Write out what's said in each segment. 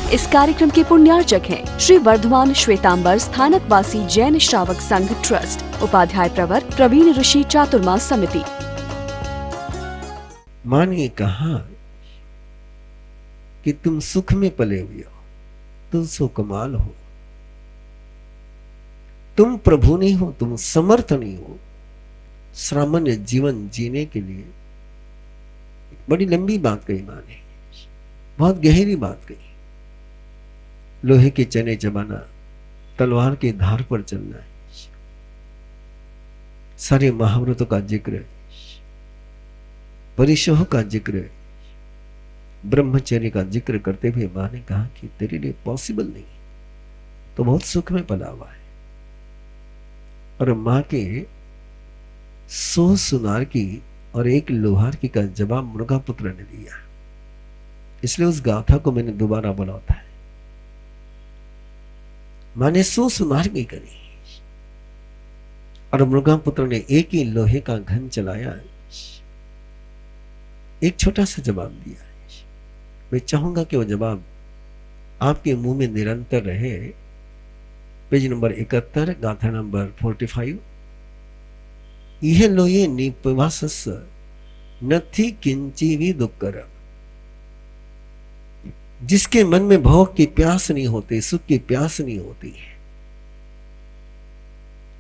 इस कार्यक्रम के पुण्यार्चक हैं श्री वर्धमान श्वेतांबर स्थानकवासी जैन श्रावक संघ ट्रस्ट, उपाध्याय प्रवर प्रवीण ऋषि चातुर्मास समिति। माँ ने कहा कि तुम सुख में पले हुए हो, तुम सुकमाल हो, तुम प्रभु नहीं हो, तुम समर्थ नहीं हो सामान्य जीवन जीने के लिए। बड़ी लंबी बात कही माँ ने, बहुत गहरी बात कही। लोहे के चने चबाना, तलवार की धार पर चलना है। सारे महाव्रतों का जिक्र है, परिशोह का जिक्र है, ब्रह्मचर्य का जिक्र करते हुए मां ने कहा कि तेरे लिए पॉसिबल नहीं, तो बहुत सुख में पला हुआ है। और मां के 100 सुनार की और 1 लोहार की का जवाब मृगा पुत्र ने दिया। इसलिए उस गाथा को मैंने दोबारा बोला होता है। मां ने 100 सुनार की करी और मृगा पुत्र ने 1 ही लोहे का घन चलाया, एक छोटा सा जवाब दिया। मैं चाहूंगा कि वो जवाब आपके मुंह में निरंतर रहे। पेज नंबर 71, गाथा नंबर 45। यह लोये निपवासस नथी किंचिवी दुक्कर। जिसके मन में भोग की प्यास नहीं होती, सुख की प्यास नहीं होती है,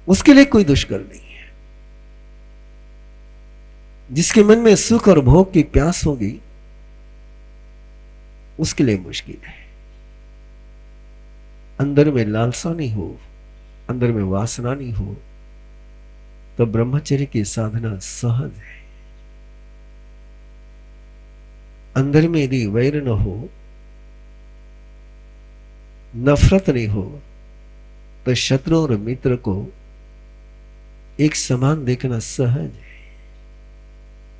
उसके लिए कोई दुष्कर नहीं है। जिसके मन में सुख और भोग की प्यास होगी, उसके लिए मुश्किल है। अंदर में लालसा नहीं हो, अंदर में वासना नहीं हो, तो ब्रह्मचर्य की साधना सहज है। अंदर में यदि वैर न हो, नफरत नहीं हो, तो शत्रु और मित्र को एक समान देखना सहज है।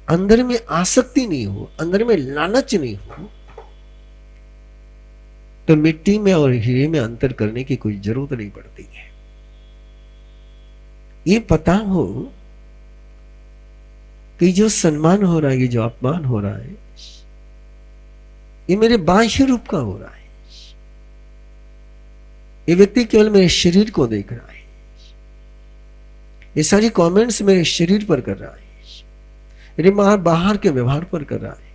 अंदर में आसक्ति नहीं हो, अंदर में लालच नहीं हो, तो मिट्टी में और हीरे में अंतर करने की कोई जरूरत नहीं पड़ती है। ये पता हो कि जो सम्मान हो रहा है, ये जो अपमान हो रहा है, ये मेरे बाह्य रूप का हो रहा है। ये व्यक्ति केवल मेरे शरीर को देख रहा है, ये सारी कमेंट्स मेरे शरीर पर कर रहा है, मेरे बाहर के व्यवहार पर कर रहा है।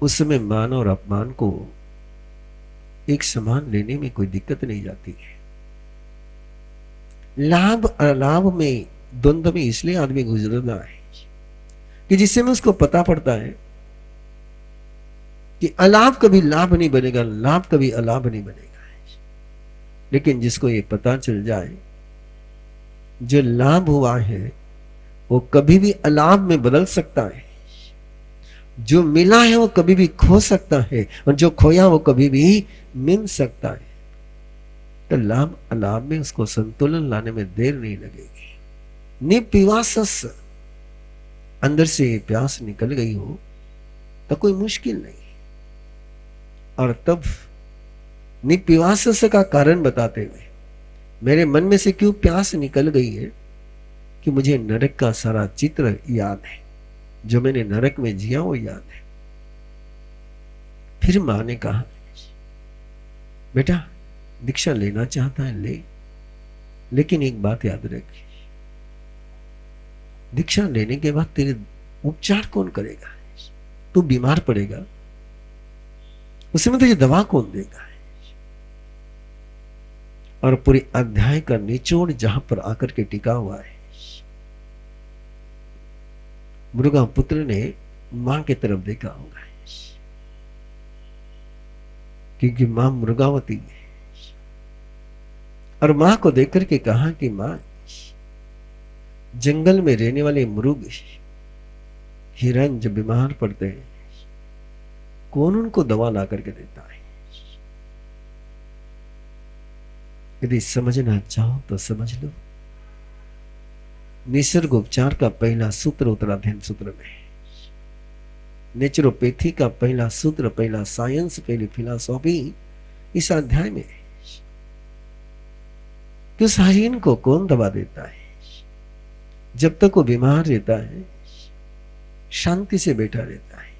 उस समय मान और अपमान को एक समान लेने में कोई दिक्कत नहीं जाती है। लाभ अलाभ में द्वंद्व में इसलिए आदमी गुजरना है कि जिससे में उसको पता पड़ता है कि अलाभ कभी लाभ नहीं बनेगा, लाभ कभी अलाभ नहीं बनेगा। लेकिन जिसको ये पता चल जाए जो लाभ हुआ है वो कभी भी अलाभ में बदल सकता है, जो मिला है वो कभी भी खो सकता है, और जो खोया वो कभी भी मिल सकता है। तो लाभ अलाभ में उसको संतुलन लाने में देर नहीं लगेगी। निपिवासस, अंदर से प्यास निकल गई हो तो कोई मुश्किल नहीं। और तब निपिवासस का कारण बताते हुए, मेरे मन में से क्यों प्यास निकल गई है कि मुझे नरक का सारा चित्र याद है, जो मैंने नरक में जिया वो याद है। फिर मां ने कहा, बेटा दीक्षा लेना चाहता है ले, लेकिन एक बात याद रख, दीक्षा लेने के बाद तेरे उपचार कौन करेगा? तू बीमार पड़ेगा, उसमें तुझे दवा कौन देगा? और पूरे अध्याय का निचोड़ जहां पर आकर के टिका हुआ है। मृगा पुत्र ने मां की तरफ देखा होगा, क्योंकि मां मृगावती है, और मां को देखकर के कहा कि मां, जंगल में रहने वाले मृग हिरन जब बीमार पड़ते हैं, कौन उनको दवा ला करके देता है? यदि समझना चाहो तो समझ लो। निसर्ग उपचार का पहला सूत्र उत्तराध्ययन सूत्र में, नेचुरोपैथी का पहला सूत्र, पहला साइंस, पहली फिलॉसफी इस अध्याय में। कि उस हरिन को कौन दवा देता है? जब तक वो बीमार रहता है, शांति से बैठा रहता है,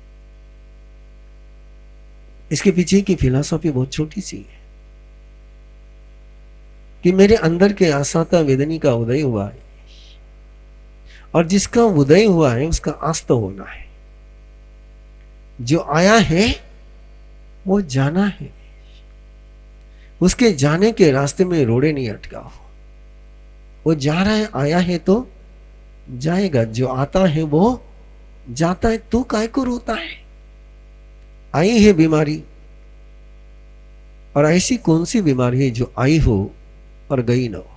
इसके पीछे की फिलॉसफी बहुत छोटी सी है कि मेरे अंदर के आसाता वेदनी का उदय हुआ है, और जिसका उदय हुआ है उसका अस्त होना है। जो आया है वो जाना है, उसके जाने के रास्ते में रोड़े नहीं अटकाओ। वो जा रहा है, आया है तो जाएगा। जो आता है वो जाता है, तू काय को रोता है? आई है बीमारी, और ऐसी कौन सी बीमारी है जो आई हो और गई ना हो?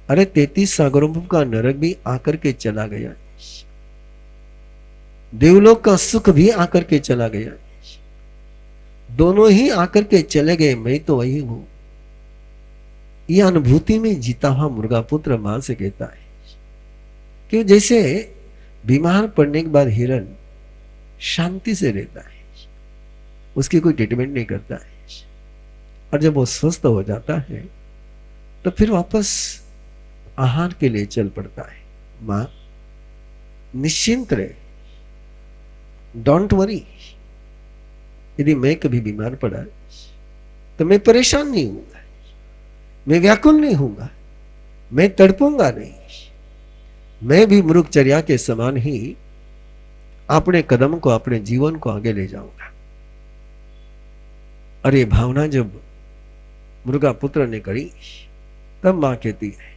अरे 33 सागरों का नरक भी आकर के चला गया, देवलोक का सुख भी आकर के चला गया, दोनों ही आकर के चले गए, मैं तो वही हूं। यह अनुभूति में जीता हुआ मुर्गा पुत्र मां से कहता है कि जैसे बीमार पड़ने के बाद हिरण शांति से रहता है, उसकी कोई ट्रीटमेंट नहीं करता है, और जब वो स्वस्थ हो जाता है तो फिर वापस आहार के लिए चल पड़ता है। मां निश्चिंत रहे, डोंट वरी। यदि मैं कभी बीमार पड़ा तो मैं परेशान नहीं हूंगा, मैं व्याकुल नहीं हूंगा, मैं तड़पूंगा नहीं। मैं भी मृगचर्या के समान ही अपने कदम को, अपने जीवन को आगे ले जाऊंगा। और ये भावना जब मुर्गा पुत्र ने करी, तब मां कहती है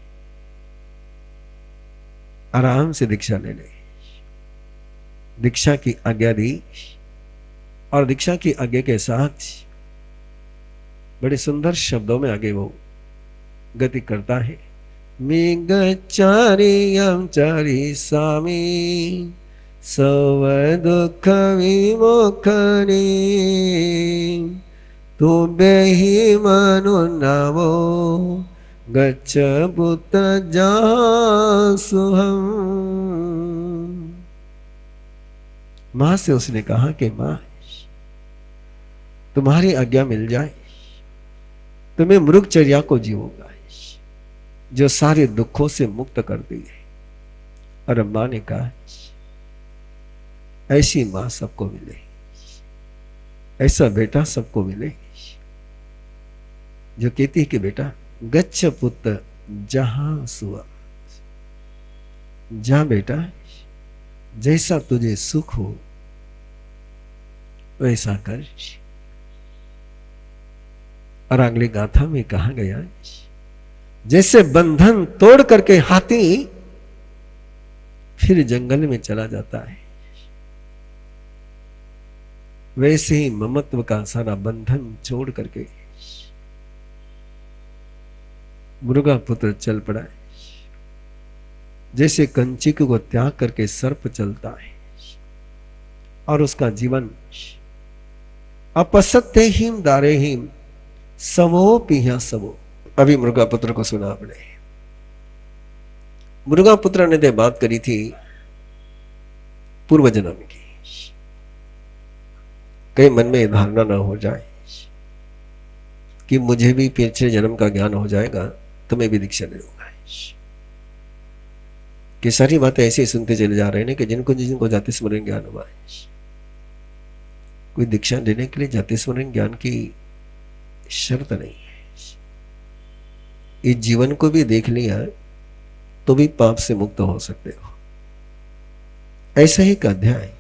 आराम से दीक्षा ले ले। दीक्षा की आज्ञा दी, और दीक्षा की आज्ञा के साथ बड़े सुंदर शब्दों में आगे वो गति करता है। मी गच्चामि यं चरि सामि सर्व दुःख विमोचने तुभ्यहि मनुन्नमो गच्छ पुत्र जासुहम्। मां से उसने कहा कि मां, तुम्हारी आज्ञा मिल जाए तो मैं मृगचर्या को जीऊंगा जो सारे दुखों से मुक्त करती है। और अम्मा ने कहा ऐसी मां सबको मिले, ऐसा बेटा सबको मिले जो कहती है कि बेटा गच्छ पुत्र जहां सुआ, जा बेटा जैसा तुझे सुख हो वैसा कर। और अगली गाथा में कहा गया जैसे बंधन तोड़ करके हाथी फिर जंगल में चला जाता है, वैसे ही ममत्व का सारा बंधन छोड़ करके मुर्गा पुत्र चल पड़ा है। जैसे कंचिक को त्याग करके सर्प चलता है और उसका जीवन अपसत्यहीन दारेहीन सवो पिया सवो। अभी मुर्गा पुत्र को सुना आपने। मुर्गा पुत्र ने तो बात करी थी पूर्व जन्म की, कहीं मन में धारणा ना हो जाए कि मुझे भी पिछले जन्म का ज्ञान हो जाएगा तो मैं भी दीक्षा ले लूंगा। कि सारी बातें ऐसे ही सुनते चले जा रहे हैं कि जिनको जिनको जाति स्मरण ज्ञान हुआ है, कोई दीक्षा लेने के लिए जाति स्मरण ज्ञान की शर्त नहीं है। इस जीवन को भी देख लिया तो भी पाप से मुक्त हो सकते हो। ऐसा ही एक अध्याय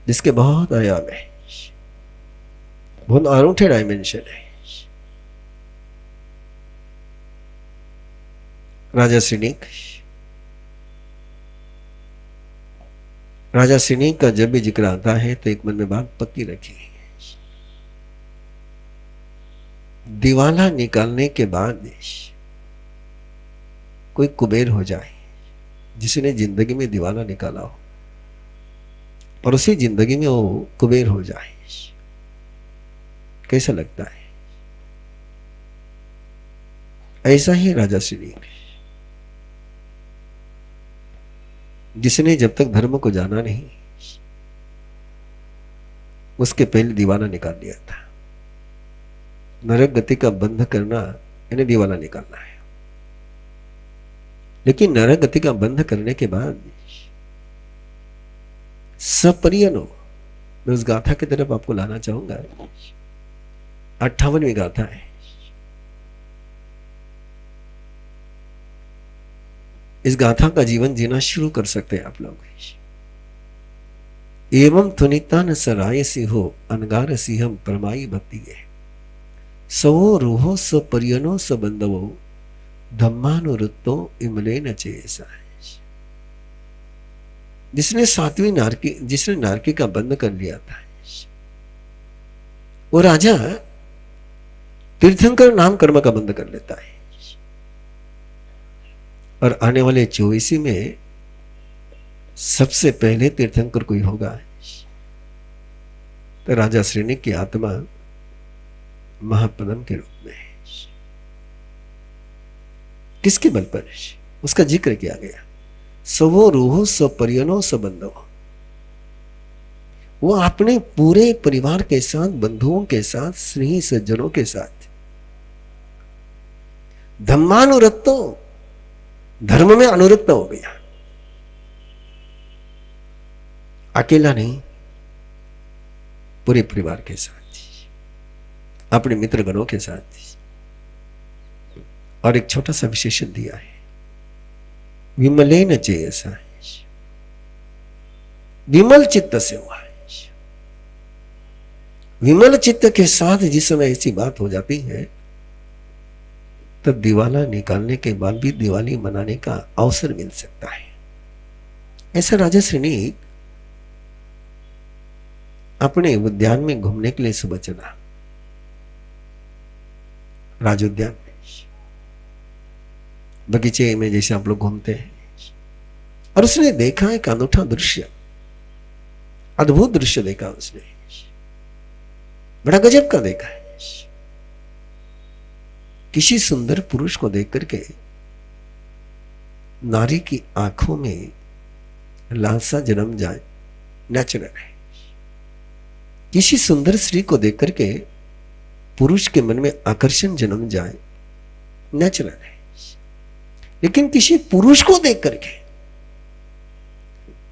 जिसके बहुत आयाम है, बहुत अनूठे डायमेंशन है। राजा सिनीक का जब भी जिक्र आता है तो एक मन में बात पक्की रखी, दिवाला निकालने के बाद कोई कुबेर हो जाए जिसने जिंदगी में दिवाला निकाला हो और उसी जिंदगी में वो कुबेर हो जाए, कैसा लगता है? ऐसा ही राजा सिनीक जिसने जब तक धर्म को जाना नहीं उसके पहले दीवाना निकाल लिया था। नरक गति का बंध करना इन्हें दीवाना निकालना है। लेकिन नरक गति का बंध करने के बाद सपरियनो मैं उस गाथा की तरफ आपको लाना चाहूंगा। 58वीं गाथा है। इस गाथा का जीवन जीना शुरू कर सकते हैं आप लोग। एवं थुनिता न सराय सिंहो अनगार सिंहम परमाई भक्ति है सवो रूहो स परियनो स बंधवो धम्मानुरुत्तो इमले न चेसा। जिसने नारकी का बंद कर लिया था, वो राजा तीर्थंकर नाम कर्म का बंद कर लेता है। और आने वाले 24 में सबसे पहले तीर्थंकर कोई होगा तो राजा श्रेणिक की आत्मा महापदम के रूप में है। किसके बल पर उसका जिक्र किया गया? सवो रूहो स परियनो स बंधवो। वो अपने पूरे परिवार के साथ, बंधुओं के साथ, स्नेही सज्जनों के साथ धम्मानुरक्तो, धर्म में अनुरक्त हो गया। अकेला नहीं, पूरे परिवार के साथ, अपने मित्रगणों के साथ। और एक छोटा सा विशेषण दिया है, विमलेन चेयसा, विमल चित्त से हुआ है। विमल चित्त के साथ जिस समय ऐसी बात हो जाती है तब दिवाला निकालने के बाद भी दिवाली मनाने का अवसर मिल सकता है। ऐसा राजा श्रेणिक अपने उद्यान में घूमने के लिए सुबह चला, राजोद्यान में, बगीचे में जैसे आप लोग घूमते हैं। और उसने देखा एक अनूठा दृश्य, अद्भुत दृश्य देखा उसने, बड़ा गजब का देखा है। किसी सुंदर पुरुष को देख करके नारी की आंखों में लालसा जन्म जाए, नेचुरल है। किसी सुंदर स्त्री को देख करके पुरुष के मन में आकर्षण जन्म जाए, नेचुरल है। लेकिन किसी पुरुष को देख करके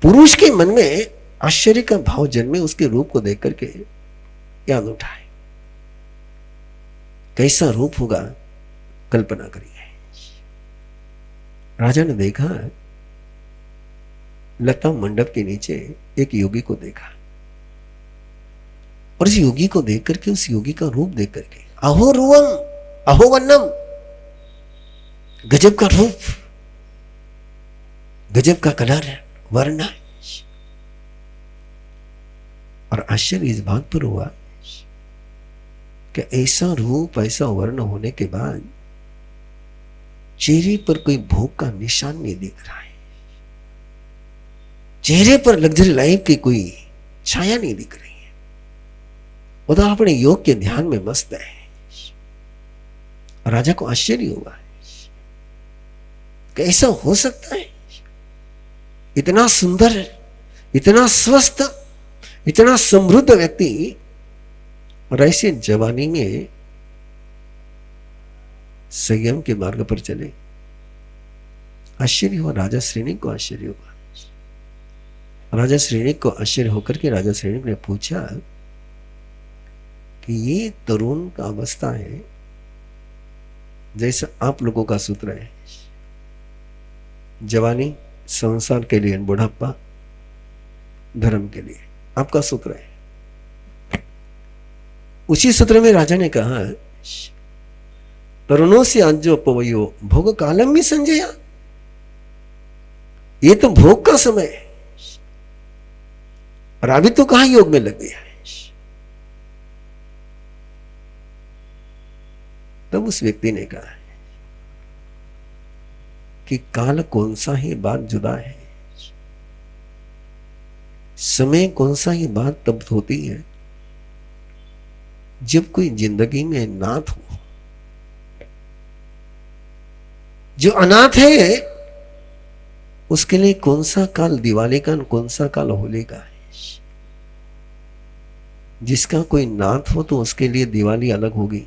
पुरुष के मन में आश्चर्य का भाव जन्मे, उसके रूप को देख करके याद उठाए। कैसा रूप होगा कल्पना करिए। राजा ने देखा, लता मंडप के नीचे एक योगी को देखा। और उस योगी को देख करके, उस योगी का रूप देख करके, अहो रूवम अहो वन्नम, गजब का रूप, गजब का कलर, वर्ण। और आश्चर्य इस बात पर हुआ कि ऐसा रूप, ऐसा वर्ण होने के बाद चेहरे पर कोई भूख का निशान नहीं दिख रहा है, चेहरे पर लग्जरी लाइफ की कोई छाया नहीं दिख रही है। वो तो अपने योग के ध्यान में मस्त है। राजा को आश्चर्य हुआ, कैसा हो सकता है? इतना सुंदर, इतना स्वस्थ, इतना समृद्ध व्यक्ति और ऐसे जवानी में संयम के मार्ग पर चले। आश्चर्य हुआ, राजा श्रेणिक को आश्चर्य हुआ। राजा श्रेणिक को आश्चर्य होकर के राजा श्रेणिक ने पूछा कि ये तरुण का अवस्था है जैसा आप लोगों का सूत्र है, जवानी संसार के लिए, बुढ़ापा धर्म के लिए, आपका सूत्र है। उसी सूत्र में राजा ने कहा, तरुणों से आज्यो पवयो भोग कालम भी संजया, ये तो भोग का समय है और अभी तो कहां योग में लग गया है। तब उस व्यक्ति ने कहा कि काल कौन सा ही बात जुदा है, समय कौन सा ही बात तब होती है जब कोई जिंदगी में नाथ हो। जो अनाथ है उसके लिए कौन सा काल दिवाली का, कौन सा काल होली का है। जिसका कोई नाथ हो तो उसके लिए दिवाली अलग होगी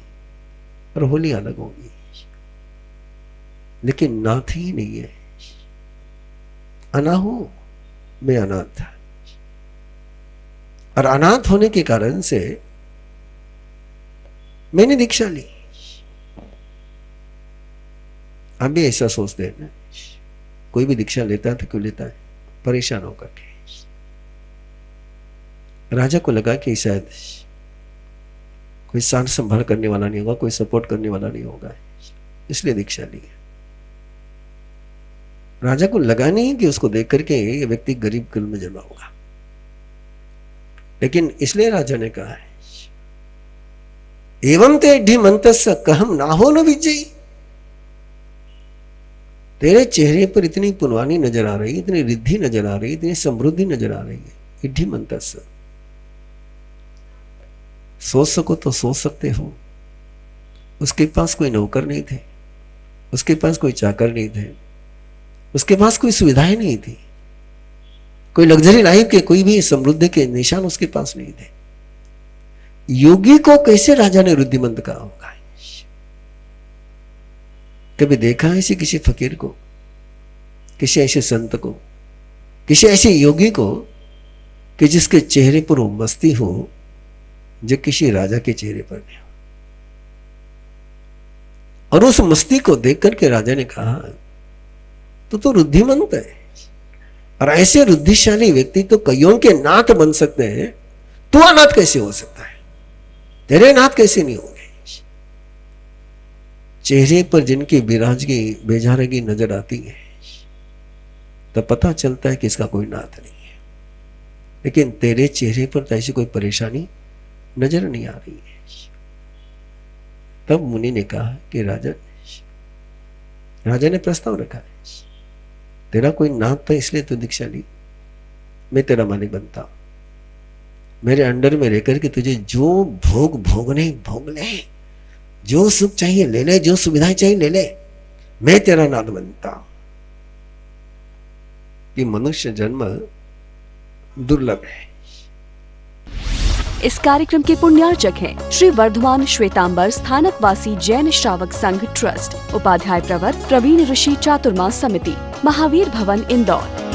और होली अलग होगी, लेकिन नाथ ही नहीं है। अना हो, मैं अनाथ था, और अनाथ होने के कारण से मैंने दीक्षा ली। आप भी ऐसा सोचते हैं ना, कोई भी दीक्षा लेता है तो क्यों लेता है? परेशान होकर के। राजा को लगा कि शायद कोई सान संभाल करने वाला नहीं होगा, कोई सपोर्ट करने वाला नहीं होगा, इसलिए दीक्षा ली। राजा को लगा नहीं कि उसको देख करके ये व्यक्ति गरीब कुल में जन्मा होगा, लेकिन इसलिए राजा ने कहा है एवं ते ढीमंतस्य कहम ना हो न विजयी। तेरे चेहरे पर इतनी पुनवानी नजर आ रही, इतनी रिद्धि नजर आ रही, इतनी समृद्धि नजर आ रही है, ढीमंतस्य। सोच सको तो सोच सकते हो, उसके पास कोई नौकर नहीं थे, उसके पास कोई चाकर नहीं थे, उसके पास कोई सुविधाएं नहीं थी, कोई लग्जरी लाइफ के कोई भी समृद्धि के निशान उसके पास नहीं थे। योगी को कैसे राजा ने रुद्धिमंत कहा होगा? कभी देखा है किसी फकीर को, किसी ऐसे संत को, किसी ऐसे योगी को कि जिसके चेहरे पर वो मस्ती हो जो किसी राजा के चेहरे पर नहीं हो? और उस मस्ती को देख करके राजा ने कहा तो रुद्धिमंत है, और ऐसे रुद्धिशाली व्यक्ति तो कईयों के नाथ बन सकते हैं, तू अनाथ कैसे हो सकता है? तेरे नाथ कैसे नहीं होंगे? चेहरे पर जिनकी बिराजगी बेजारगी नजर आती है तब पता चलता है कि इसका कोई नाथ नहीं है, लेकिन तेरे चेहरे पर तो ऐसी कोई परेशानी नजर नहीं आ रही है। तब मुनि ने कहा कि राजा ने प्रस्ताव रखा है, तेरा कोई नाथ था इसलिए तू दीक्षा ली, मैं तेरा मालिक बनता हूं, मेरे अंडर में रहकर के तुझे जो भोग भोगने भोग ले, जो सुख चाहिए ले ले, जो सुविधाएं चाहिए ले ले, मैं तेरा नाथ बनता हूं। कि मनुष्य जन्म दुर्लभ है। इस कार्यक्रम के पुण्यार्चक हैं श्री वर्धमान श्वेतांबर स्थानकवासी जैन श्रावक संघ ट्रस्ट, उपाध्याय प्रवर प्रवीण ऋषि चातुर्मास समिति, महावीर भवन इंदौर।